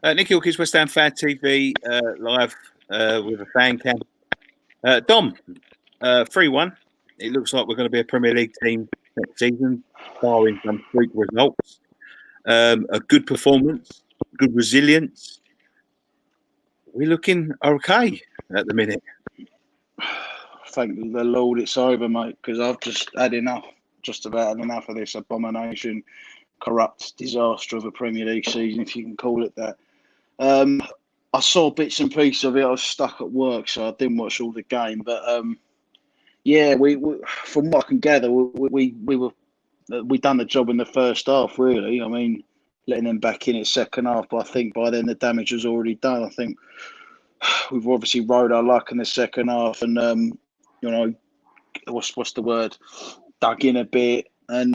Nick Hawkins, West Ham Fan TV, live with a fan cam. Dom, 3-1. It looks like we're going to be a Premier League team next season, barring some freak results. A good performance, good resilience. We're looking okay at the minute. Thank the Lord it's over, mate, because I've just had enough, just about had enough of this abomination, corrupt disaster of a Premier League season, if you can call it that. I saw bits and pieces of it. I was stuck at work, so I didn't watch all the game. But yeah, we from what I can gather, we done the job in the first half. Really, I mean, letting them back in at second half, but I think by then the damage was already done. I think we've obviously rode our luck in the second half, and you know, what's the word? Dug in a bit, and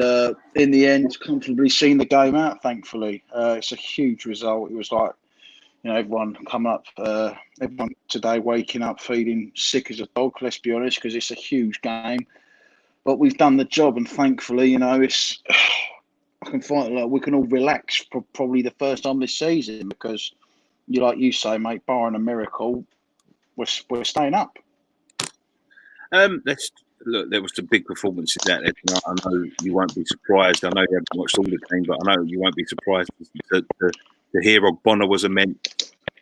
in the end, comfortably seen the game out. Thankfully, it's a huge result. It was like, you know, everyone coming up, everyone today waking up feeling sick as a dog. Let's be honest, because it's a huge game. But we've done the job, and thankfully, you know, it's. I can find like we can all relax for probably the first time this season because, like you say, mate, barring a miracle, we're staying up. Let's look. There was some big performances out there tonight. I know you won't be surprised. I know you haven't watched all the game, but I know you won't be surprised to hear Bonner was immense,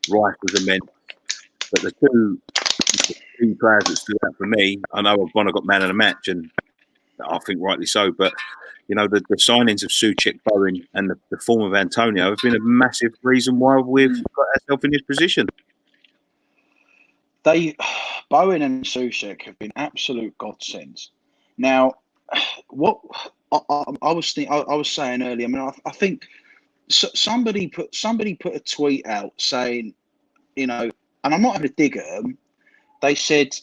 Rice was immense. But the two players that stood out for me, I know Bonner got man of the match, and I think rightly so. But you know, the signings of Souček, Bowen, and the form of Antonio have been a massive reason why we've got ourselves in this position. Bowen and Souček have been absolute godsends. Now, what I was saying earlier, I mean, I think somebody put a tweet out saying, you know, and I'm not having a dig at them. They said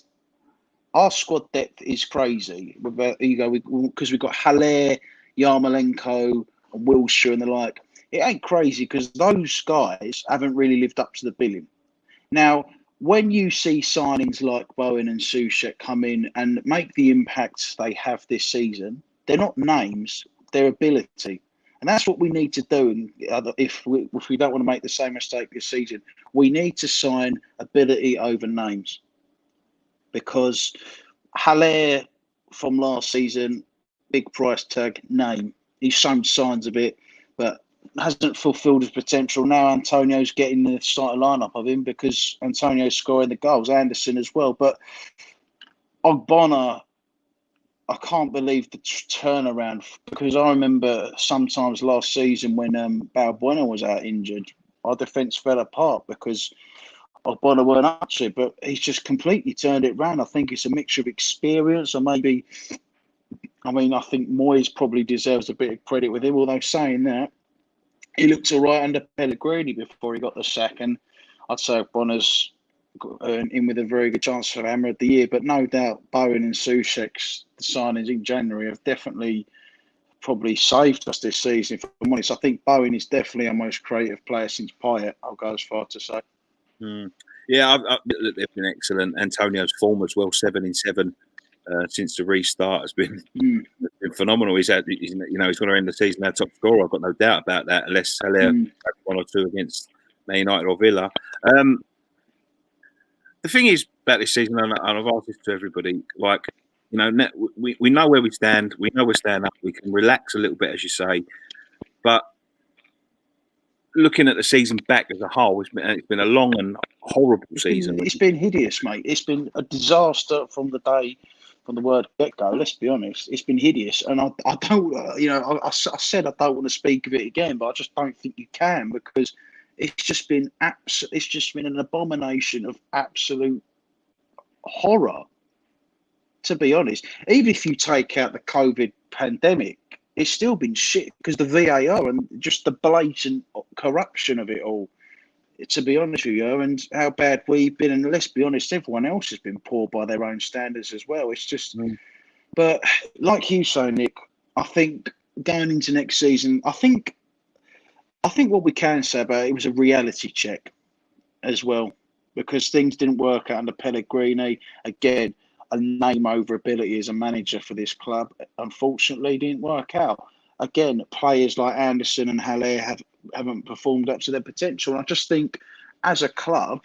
our squad depth is crazy. Because we've got Haller, Yarmolenko, and Wilshere and the like. It ain't crazy because those guys haven't really lived up to the billing. Now, when you see signings like Bowen and Souček come in and make the impacts they have this season, they're not names, they're ability. And that's what we need to do. If we don't want to make the same mistake this season, we need to sign ability over names. Because Haller from last season, big price tag, name. He's shown signs of it, but hasn't fulfilled his potential. Now Antonio's getting the starting lineup of him because Antonio's scoring the goals, Anderson as well. But Ogbonna, I can't believe the turnaround because I remember sometimes last season when Balbuena was out injured, our defence fell apart because Ogbonna weren't up to it, but he's just completely turned it around. I think it's a mixture of experience or maybe, I mean, I think Moyes probably deserves a bit of credit with him, although saying that, he looked all right under Pellegrini before he got the sack, and I'd say Bonner's in with a very good chance for Hammer of the Year. But no doubt, Bowen and Souček's signings in January have definitely probably saved us this season. If I'm honest, I think Bowen is definitely our most creative player since Payet. I'll go as far to say. Yeah, they've been excellent. Antonio's form as well, 7 in 7 since the restart has been phenomenal. He's going to end the season our top scorer. I've got no doubt about that, unless Haller has one or two against Man United or Villa. The thing is about this season, and I've asked this to everybody, like, you know, we know where we stand. We know we're standing up. We can relax a little bit, as you say. But looking at the season back as a whole, it's been a long and horrible season. It's been hideous, mate. It's been a disaster from the word get-go. Let's be honest. It's been hideous. And I don't, I said I don't want to speak of it again, but I just don't think you can because it's just been an abomination of absolute horror, to be honest. Even if you take out the COVID pandemic, it's still been shit because the VAR and just the blatant corruption of it all, to be honest with you, and how bad we've been. And let's be honest, everyone else has been poor by their own standards as well. It's just, but like you say, Nick, I think going into next season, I think what we can say about it was a reality check as well, because things didn't work out under Pellegrini. Again, a name over ability as a manager for this club, unfortunately, didn't work out. Again, players like Anderson and Haller have haven't performed up to their potential. And I just think, as a club,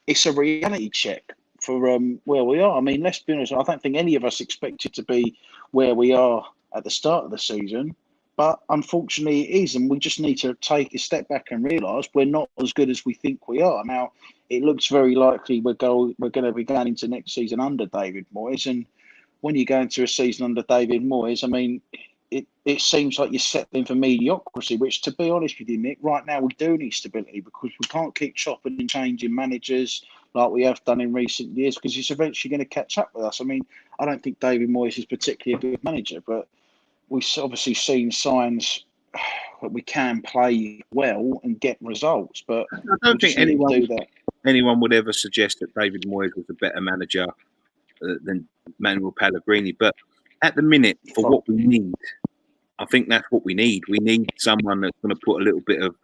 it's a reality check for where we are. I mean, let's be honest. I don't think any of us expected to be where we are at the start of the season, but unfortunately, it is, and we just need to take a step back and realise we're not as good as we think we are. Now, it looks very likely we're going to be going into next season under David Moyes, and when you go into a season under David Moyes, I mean, it seems like you're settling for mediocrity, which, to be honest with you, Nick, right now we do need stability, because we can't keep chopping and changing managers like we have done in recent years, because it's eventually going to catch up with us. I mean, I don't think David Moyes is particularly a good manager, but we've obviously seen signs that we can play well and get results, but I don't think anyone would ever suggest that David Moyes was a better manager than Manuel Pellegrini. But at the minute, for what we need, I think that's what we need. We need someone that's going to put a little bit of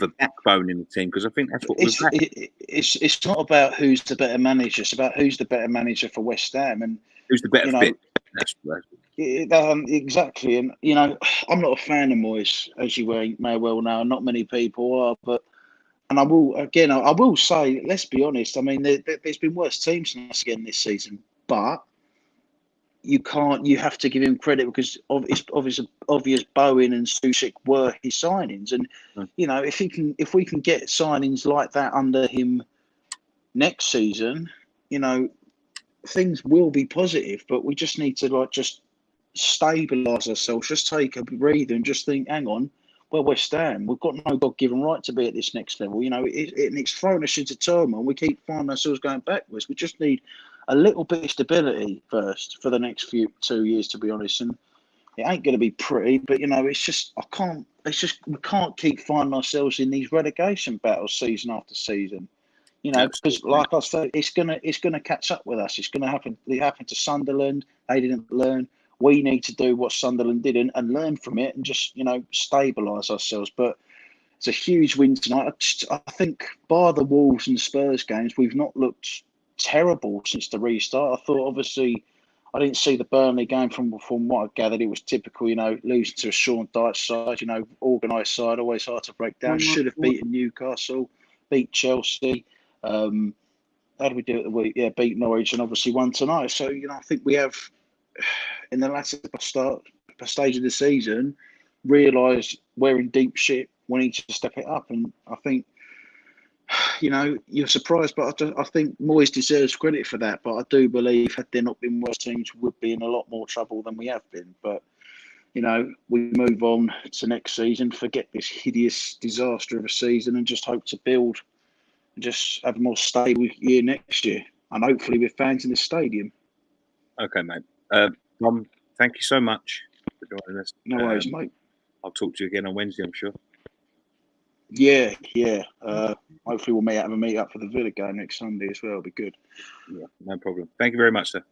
a backbone in the team, because I think that's what it's not about who's the better manager. It's about who's the better manager for West Ham and who's the better fit. That's exactly. And I'm not a fan of Moyes, as you may well know. Not many people are, but I will say, let's be honest. I mean, there's been worse teams than us again this season, but you have to give him credit, because it's obvious Bowen and Souček were his signings, and if we can get signings like that under him next season, things will be positive. But we just need to just stabilise ourselves, just take a breather, and just think, hang on, we're West Ham. We've got no God-given right to be at this next level. It's thrown us into turmoil. We keep finding ourselves going backwards. We just need a little bit of stability first for the next 2 years, to be honest. And it ain't going to be pretty, but it's just we can't keep finding ourselves in these relegation battles season after season. Because like I said, it's gonna catch up with us. It's gonna happen. It happened to Sunderland. They didn't learn. We need to do what Sunderland did and learn from it, and just stabilise ourselves. But it's a huge win tonight. I think, bar the Wolves and Spurs games, we've not looked terrible since the restart. I thought, obviously, I didn't see the Burnley game from what I gathered. It was typical, losing to a Sean Dyche side, organised side, always hard to break down. Should have beaten Newcastle, beat Chelsea. How did we do it the week? Yeah, beat Norwich, and obviously won tonight. So, I think we have, in the latter stage of the season, realised we're in deep shit. We need to step it up, and I think, you're surprised, but I think Moyes deserves credit for that. But I do believe, had there not been worse teams, we would be in a lot more trouble than we have been. But, we move on to next season, forget this hideous disaster of a season, and just hope to build and just have a more stable year next year. And hopefully with fans in the stadium. Okay, mate. Tom, thank you so much for joining us. No worries, mate. I'll talk to you again on Wednesday, I'm sure. Yeah. Hopefully we'll have a meet up for the Villa game next Sunday as well. It'll be good. Yeah, no problem. Thank you very much, sir.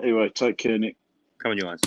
Anyway, take care, Nick. Come on, you guys.